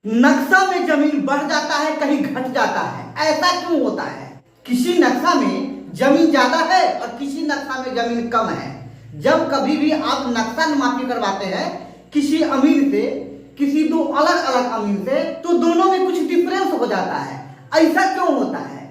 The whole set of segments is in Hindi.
नक्शा में जमीन बढ़ जाता है, कहीं घट जाता है, ऐसा क्यों होता है? किसी नक्शा में जमीन ज्यादा है और किसी नक्शा में जमीन कम है। जब कभी भी आप नक्शा मापी करवाते हैं किसी अमीर से, किसी दो अलग अलग अमीर से, तो दोनों में कुछ डिफरेंस हो जाता है। ऐसा क्यों होता है?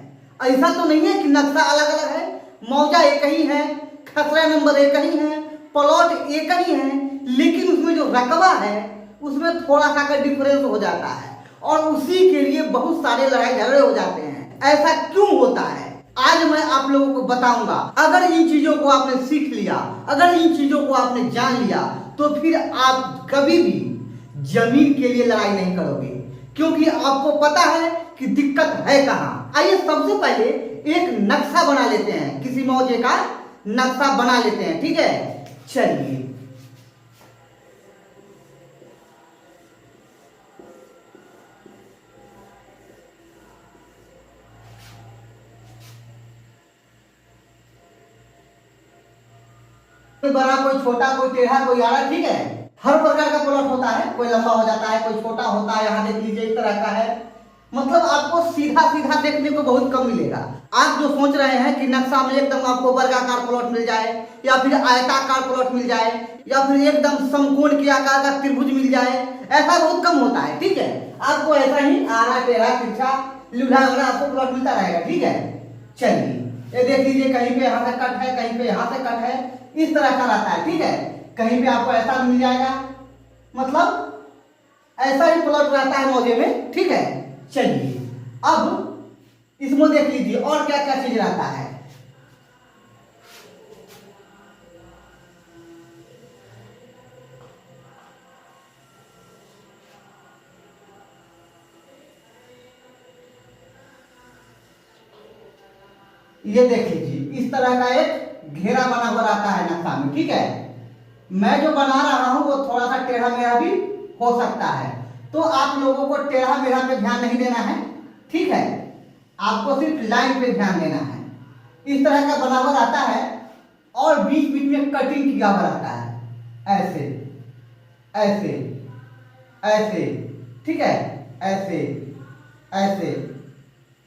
ऐसा तो नहीं है कि नक्शा अलग अलग है, मौजा एक ही है, खसरा नंबर एक ही है, प्लॉट एक ही है, लेकिन उसमें जो रकबा है उसमें थोड़ा सा का डिफरेंस हो जाता है और उसी के लिए बहुत सारे लड़ाई झगड़े हो जाते हैं। ऐसा क्यों होता है आज मैं आप लोगों को बताऊंगा। अगर इन चीजों को आपने सीख लिया, अगर इन चीजों को आपने जान लिया, तो फिर आप कभी भी जमीन के लिए लड़ाई नहीं करोगे, क्योंकि आपको पता है कि दिक्कत है कहाँ। आइए सबसे पहले एक नक्शा बना लेते हैं, किसी मौजे का नक्शा बना लेते हैं, ठीक है। चलिए कोई बड़ा, कोई छोटा, कोई टेढ़ा, कोई आड़ा, ठीक है। हर प्रकार का प्लॉट होता है, कोई लंबा हो जाता है, कोई छोटा होता है। यहाँ देख लीजिए इस तरह का है, मतलब आपको सीधा सीधा देखने को बहुत कम मिलेगा। आप जो सोच रहे हैं कि नक्शा में एकदम आपको वर्गाकार प्लॉट मिल जाए या फिर आयताकार प्लॉट मिल जाए या फिर एकदम समकोण के आकार का त्रिभुज मिल जाए, ऐसा बहुत कम होता है, ठीक है। आपको ऐसा ही आड़ा टेढ़ा तिरछा लूल्हा वगैरह आपको प्लॉट मिलता रहेगा, ठीक है। चलिए ये देख लीजिए, कहीं पे यहाँ से कट है, कहीं पे यहाँ से कट है, इस तरह का रहता है, ठीक है। कहीं पे आपको ऐसा मिल जाएगा, मतलब ऐसा ही प्लॉट रहता है मौजे में, ठीक है। चलिए अब इसमें देख लीजिए और क्या क्या चीज रहता है। ये देख लीजिए इस तरह का एक घेरा बना हुआ रहता है नक्शा में, ठीक है। मैं जो बना रहा हूं वो थोड़ा सा टेढ़ा मेढ़ा भी हो सकता है, तो आप लोगों को टेढ़ा मेढ़ा पे ध्यान नहीं देना है, ठीक है। आपको सिर्फ लाइन पे ध्यान देना है। इस तरह का बना हुआ रहता है और बीच बीच में कटिंग किया हुआ रहता है, ऐसे ऐसे ऐसे, ठीक है, ऐसे ऐसे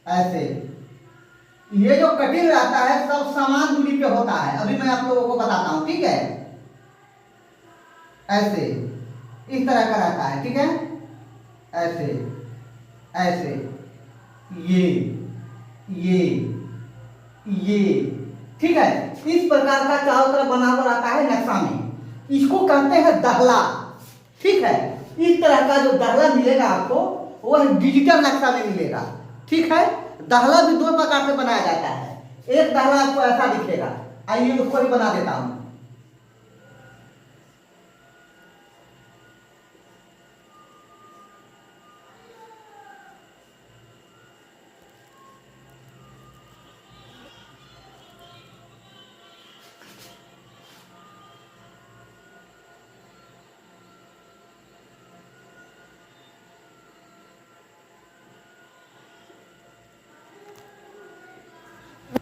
ऐसे। ये जो कटिंग रहता है सब समान दूरी पे होता है, अभी मैं आप लोगों को बताता हूं, ठीक है। ऐसे इस तरह का रहता है, ठीक है, ऐसे ऐसे, ये, ठीक है। इस प्रकार का चारों तरफ बना हुआ रहता है नक्शा में। इसको कहते हैं दहला, ठीक है। इस तरह का जो दहला मिलेगा आपको वह डिजिटल नक्शा में मिलेगा, ठीक है। दहला भी दो प्रकार से बनाया जाता है। एक दहला आपको ऐसा दिखेगा, आइए उसको ही बना देता हूं।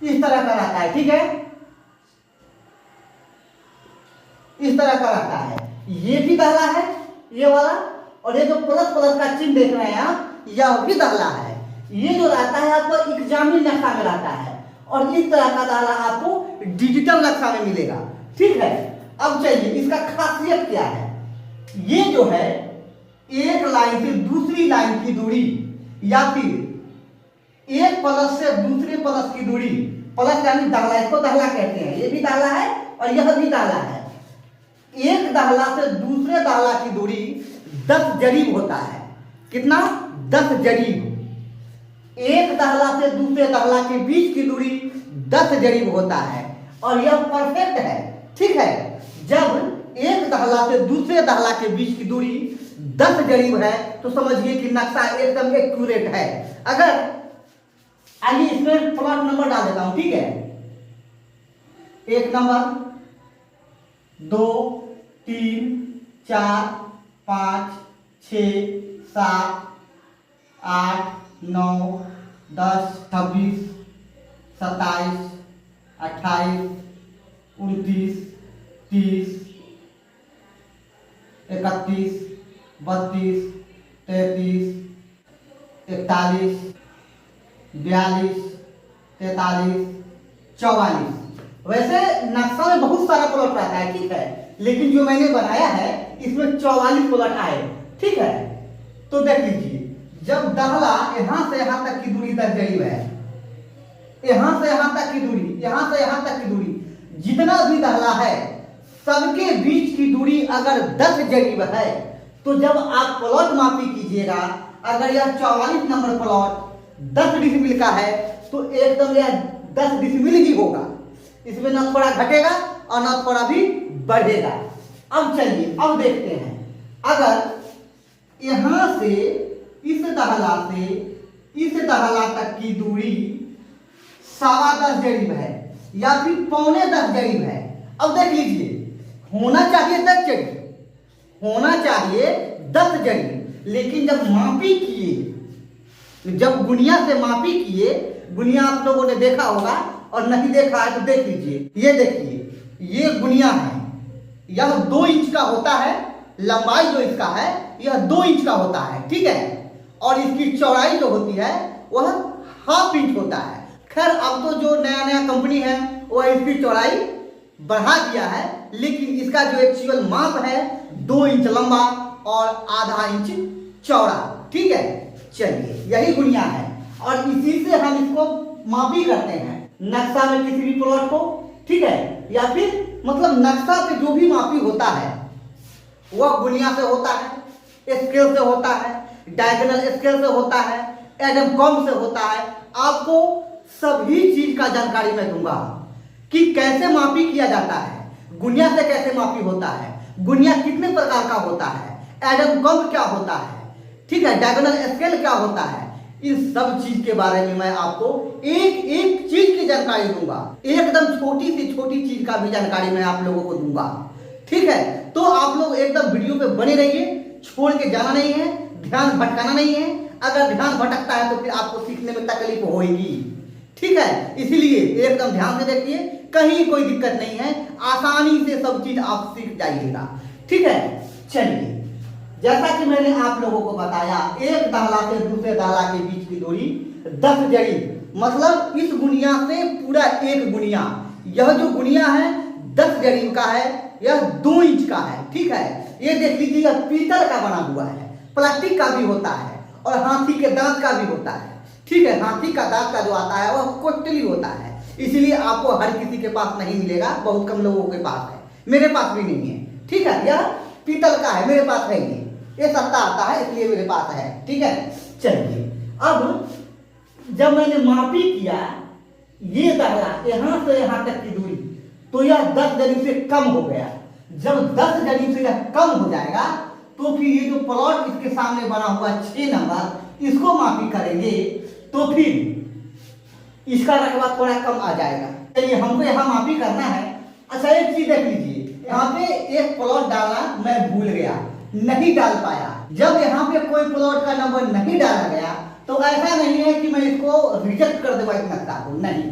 इस तरह का रहता है, ठीक है, इस तरह का रहता है। ये भी दहला है, ये वाला, और ये जो प्लस प्लस का चिन्ह देख रहे हैं आप, यह भी दहला है। ये जो रहता है आपको एग्जामी नक्शा में रहता है और इस तरह का दहला आपको डिजिटल नक्शा में मिलेगा, ठीक है। अब चलिए इसका खासियत क्या है। ये जो है एक लाइन से दूसरी लाइन की दूरी या फिर एक प्लस से दूसरे प्लस की दूरी, प्लस यानी दाहला, इसको दाहला कहते हैं। ये भी दाहला है और यह भी दाहला है। एक दाहला से दूसरे दाहला की दूरी 10 जरीब होता है। कितना? 10 जरीब। एक दाहला से दूसरे दाहला के बीच की दूरी 10 जरीब होता है और यह परफेक्ट है, ठीक है। जब एक दाहला से दूसरे दाहला के बीच की दूरी 10 जरीब है तो समझिए कि नक्शा एकदम एक्यूरेट है। अगर आइए इसमें प्लॉट नंबर डाल देता हूं, ठीक है। 1 नंबर, 2, 3, 4, 5, 6, 7, 8, 9, 10, 26, 27, 28, 29, 30, 31, 32, 33, 41, 42, 43, 44। वैसे नक्शा में बहुत सारा प्लॉट रहता है, ठीक है, लेकिन जो मैंने बनाया है इसमें 44 प्लॉट आए, ठीक है। तो देख लीजिए, जब दहला यहां से यहां तक की दूरी 10 जरीब है, यहां से यहां तक की दूरी, यहां से यहां तक की दूरी, जितना भी दहला है सबके बीच की दूरी अगर 10 जरीब है, तो जब आप प्लॉट मापी कीजिएगा, अगर यह 44 नंबर प्लॉट 10 डिसिमिल का है तो एकदम यह 10 डिसिमिल ही होगा, इसमें न थोड़ा घटेगा और न थोड़ा भी बढ़ेगा। अब चलिए अब देखते हैं, अगर यहां से इस दहला से इस दहला तक की दूरी 10.25 जरीब है या फिर 9.25 जरीब है। अब देख लीजिए, होना चाहिए 10 जरीब, होना चाहिए 10 जरीब, लेकिन जब मापी किए, जब गुनिया से मापी किए, गुनिया आप लोगों ने देखा होगा और नहीं देखा है तो देख लीजिए, ये देखिए, ये गुनिया है, यह 2 इंच का होता है, लंबाई जो इसका है यह 2 इंच का होता है, ठीक है, और इसकी चौड़ाई जो होती है वह 1/2 इंच होता है। खैर अब तो जो नया नया कंपनी है वह इसकी चौड़ाई बढ़ा दिया है, लेकिन इसका जो एक्चुअल माप है 2 इंच लंबा और ½ इंच चौड़ा, ठीक है। चलिए यही गुनिया है और इसी से हम इसको मापी करते हैं नक्शा में किसी भी प्लॉट को, ठीक है, या फिर मतलब नक्शा पे जो भी मापी होता है वह गुनिया से होता है, स्केल से होता है, डायगोनल स्केल से होता है, एडम कॉम से होता है। आपको सभी चीज का जानकारी मैं दूंगा कि कैसे मापी किया जाता है, गुनिया से कैसे मापी होता है, गुनिया कितने प्रकार का होता है, एडम कॉम क्या होता है, ठीक है, डायगोनल स्केल क्या होता है। इस सब चीज के बारे में मैं आपको एक एक चीज की जानकारी दूंगा, एकदम छोटी से छोटी चीज का भी जानकारी मैं आप लोगों को दूंगा, ठीक है। तो आप लोग एकदम वीडियो पे बने रहिए, छोड़ के जाना नहीं है, ध्यान भटकाना नहीं है। अगर ध्यान भटकता है तो फिर आपको सीखने में तकलीफ होगी, ठीक है, इसलिए एकदम ध्यान से देखिए, कहीं कोई दिक्कत नहीं है, आसानी से सब चीज आप सीख जाइएगा, ठीक है। चलिए, जैसा कि मैंने आप लोगों को बताया, एक दहला से दूसरे दहला के बीच की दूरी 10 जरीब, मतलब इस गुनिया से पूरा एक गुनिया, यह जो गुनिया है 10 जरीब का है, यह 2 इंच का है, ठीक है। ये देख लीजिए, यह पीतल का बना हुआ है, प्लास्टिक का भी होता है और हाथी के दांत का भी होता है, ठीक है। हाथी का दांत का जो आता है वह कोटली होता है, इसलिए आपको हर किसी के पास नहीं मिलेगा, बहुत कम लोगों के पास है, मेरे पास भी नहीं है, ठीक है। यह पीतल का है, मेरे पास है, ये सस्ता आता है इसलिए मेरे पास है, ठीक है। चलिए, अब जब मैंने मापी किया ये दहला यहां से यहां तक की दूरी, तो यह 10 जरीब से कम हो गया। जब 10 जरीब से यह कम हो जाएगा तो फिर ये जो प्लॉट इसके सामने बना हुआ 6 नंबर, इसको मापी करेंगे तो फिर इसका रकबा थोड़ा कम आ जाएगा। चलिए, हमको यहाँ मापी करना है। अच्छा, एक चीज देख लीजिए, यहाँ पे एक प्लॉट डालना मैं भूल गया, नहीं डाल पाया। जब यहाँ पे कोई प्लॉट का नंबर नहीं डाला गया तो ऐसा नहीं है कि मैं इसको रिजेक्ट कर दूंगा इस नक्शा को, नहीं,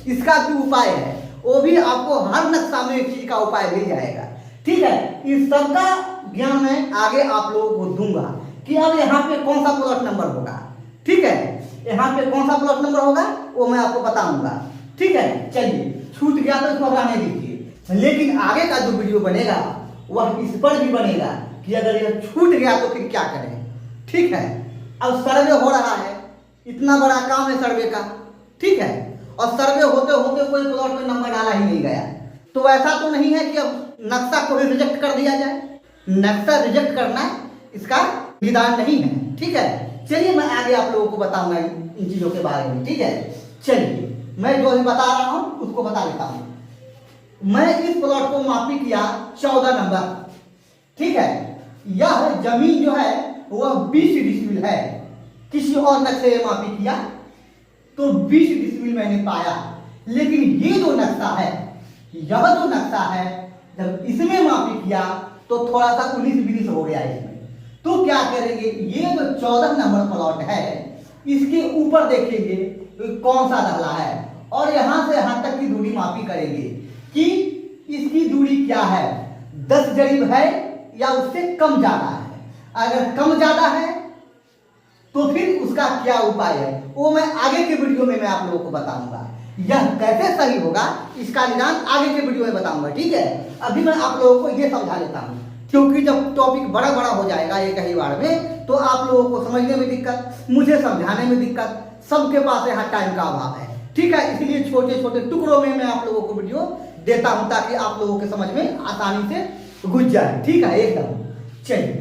इसका भी उपाय है, वो भी आपको हर नक्शा में एक चीज का उपाय मिल जाएगा, ठीक है। इस सबका ज्ञान मैं आगे आप लोगों को दूंगा कि अब यहाँ पे कौन सा प्लॉट नंबर होगा, ठीक है, यहाँ पे कौन सा प्लॉट नंबर होगा वो मैं आपको बताऊंगा, ठीक है। चलिए, छूट गया तो इसको रहने दीजिए, लेकिन आगे का जो वीडियो बनेगा वह इस पर भी बनेगा कि अगर यह छूट गया तो फिर क्या करें, ठीक है। अब सर्वे हो रहा है, इतना बड़ा काम है सर्वे का, ठीक है, और सर्वे होते होते कोई प्लॉट में नंबर डाला ही नहीं गया, तो ऐसा तो नहीं है कि अब नक्शा को ही रिजेक्ट कर दिया जाए। नक्शा रिजेक्ट करना इसका विधान नहीं है, ठीक है। चलिए, मैं आगे आप लोगों को बताऊंगा इन चीजों के बारे में, ठीक है। चलिए, मैं जो अभी बता रहा हूं उसको बता देता हूं। मैं इस प्लॉट को मापी किया 14 नंबर, ठीक है। यह जमीन जो है वह 20 डिसिमिल है, किसी और नक्शे में मापी किया तो 20 डिसिमिल मैंने पाया, लेकिन ये जो नक्शा है, यह जो नक्शा है, जब इसमें मापी किया तो थोड़ा सा 19-20 हो गया इसमें। तो क्या करेंगे, ये जो 14 नंबर प्लॉट है इसके ऊपर देखेंगे कौन सा दहला है और यहां से यहां तक की दूरी मापी करेंगे कि इसकी दूरी क्या है, 10 जरीब है या उससे कम ज्यादा है। अगर कम ज्यादा है तो फिर उसका क्या उपाय है वो मैं आगे के वीडियो में मैं आप लोगों को बताऊंगा। यह कैसे सही होगा इसका निदान आगे के वीडियो में बताऊंगा, ठीक है। अभी मैं आप लोगों को ये समझा लेता हूँ, क्योंकि जब टॉपिक बड़ा बड़ा हो जाएगा एक ही बार में तो आप लोगों को समझने में दिक्कत, मुझे समझाने में दिक्कत, सबके पास यहाँ टाइम का अभाव है, ठीक है। इसलिए छोटे छोटे टुकड़ों में मैं आप लोगों को वीडियो देता हूँ ताकि आप लोगों के समझ में आसानी से घुस जाए, ठीक है एकदम। चलिए,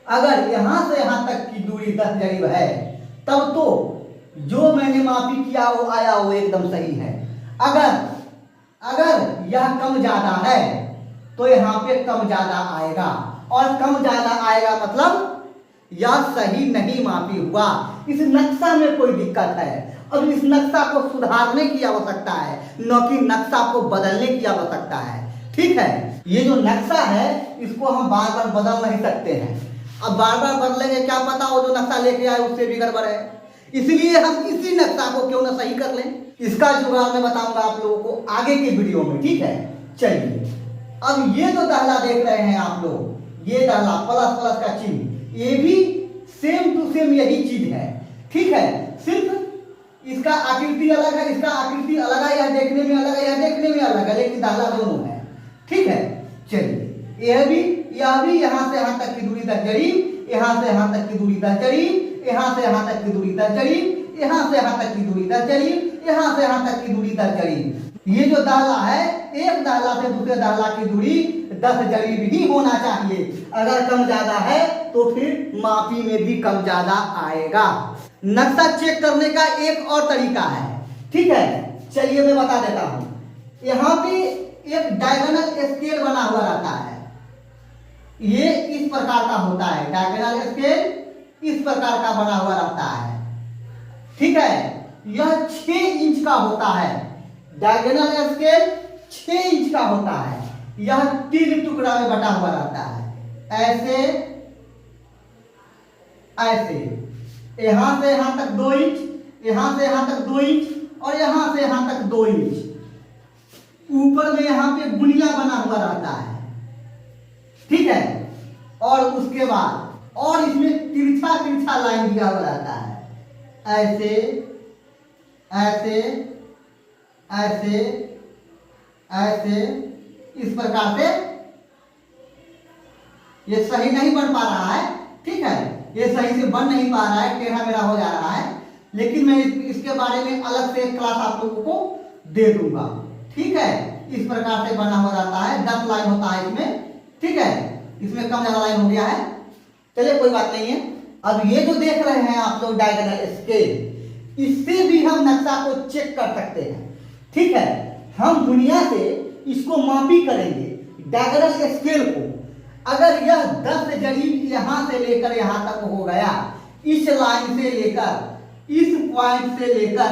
अगर यहाँ से यहाँ तक की दूरी 10 जरीब है तब तो जो मैंने मापी किया वो आया वो एकदम सही है। अगर यह कम ज्यादा है तो यहाँ पे कम ज्यादा आएगा, और कम ज्यादा आएगा मतलब यह सही नहीं मापी हुआ। इस नक्शा में कोई दिक्कत है, अब इस नक्शा को सुधारने की आवश्यकता है, न कि नक्शा को बदलने की आवश्यकता है, ठीक है। ये जो नक्शा है इसको हम बार बार बदल नहीं सकते हैं। अब बार बार बदलेंगे क्या पता वो जो नक्शा लेके आए उससे भी गड़बड़ है, इसलिए हम इसी नक्शा को क्यों ना सही कर लें। इसका जुगाड़ मैं बताऊंगा आप लोगों को आगे के वीडियो में, ठीक है। चलिए, अब ये जो दाहला देख रहे हैं आप लोग, ये दाहला प्लस प्लस का चिन्ह, ये भी सेम टू सेम यही चीज है, ठीक है। सिर्फ इसका आकृति अलग है, इसका आकृति अलग है, यह देखने में अलग है, यह देखने में अलग है, लेकिन दाहला दोनों है, ठीक है। चलिए, यह भी यहाँ से यहाँ तक की दूरी 10 जरीब, यहाँ से यहाँ तक की दूरी 10 जरीब, यहाँ से यहाँ तक की दूरी 10 जरीब, यहाँ से यहाँ तक की दूरी 10 जरीब, यहाँ से यहाँ तक की दूरी 10 जरीब। ये जो दाहला है एक दाहला से दूसरे दाहला की दूरी 10 जरीब ही होना चाहिए। अगर कम ज्यादा है तो फिर मापी में भी कम ज्यादा आएगा। नक्शा चेक करने का एक और तरीका है, ठीक है। चलिए मैं बता देता हूं। यहाँ पे एक डायगोनल स्केल बना हुआ रहता है, ये इस प्रकार का होता है, डायगोनल स्केल इस प्रकार का बना हुआ रहता है, ठीक है। यह 6 इंच का होता है, डायगोनल स्केल 6 इंच का होता है। यह 3 टुकड़ा में बटा हुआ रहता है, ऐसे ऐसे, यहां से यहां तक 2 इंच, यहां से यहां तक 2 इंच, और यहां से यहां तक 2 इंच। ऊपर में यहां पे गुनिया बना हुआ रहता है, ठीक है। और उसके बाद और इसमें तिरछा तिरछा लाइन दिया हुआ रहता है, ऐसे ऐसे ऐसे ऐसे, इस प्रकार से। ये सही नहीं बन पा रहा है, ठीक है, ये सही से बन नहीं पा रहा है, टेढ़ा मेढ़ा हो जा रहा है, लेकिन मैं इसके बारे में अलग से एक क्लास आप लोगों को दे दूंगा, ठीक है। इस प्रकार से बना हुआ रहता है, 10 लाइन होता है इसमें, ठीक है। इसमें कम ज्यादा लाइन हो गया है, चलिए कोई बात नहीं है। अब ये जो देख रहे हैं आप लोग डायगोनल स्केल, इससे भी हम नक्शा को चेक कर सकते हैं, ठीक है। हम दुनिया से इसको मापी करेंगे डायगोनल स्केल को। अगर यह 10 जरीब यहां से लेकर यहां तक हो गया, इस लाइन से लेकर इस पॉइंट से लेकर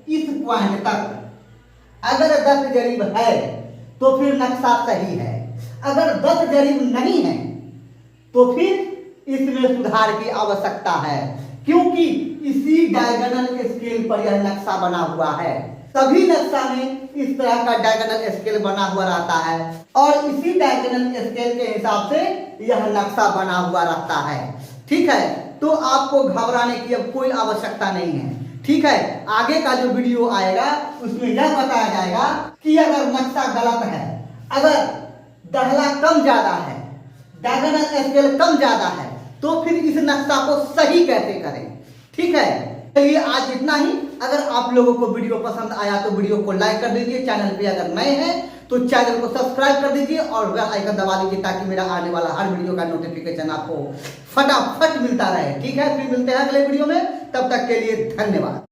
इस पॉइंट तक, अगर 10 जरीब है तो फिर नक्शा सही है। अगर 10 जरीब नहीं है तो फिर इसमें सुधार की आवश्यकता है, क्योंकि इसी डायगोनल स्केल पर यह नक्शा बना हुआ है। सभी नक्शा में इस तरह का डायगोनल स्केल बना हुआ रहता है, और इसी डायगोनल स्केल के हिसाब से यह नक्शा बना हुआ रहता है, ठीक है। तो आपको घबराने की अब कोई आवश्यकता नहीं है, ठीक है। आगे का जो वीडियो आएगा उसमें यह बताया जाएगा कि अगर नक्शा गलत है, अगर दाहला कम ज्यादा है, डायगोनल स्केल कम ज्यादा है, तो फिर इस नक्शा को सही कैसे करें, ठीक है। चलिए आज इतना ही। अगर आप लोगों को वीडियो पसंद आया तो वीडियो को लाइक कर दीजिए, चैनल पे अगर नए हैं तो चैनल को सब्सक्राइब कर दीजिए और बेल आइकन दबा दीजिए, ताकि मेरा आने वाला हर वीडियो का नोटिफिकेशन आपको फटाफट मिलता रहे, ठीक है। फिर मिलते हैं अगले वीडियो में, तब तक के लिए धन्यवाद।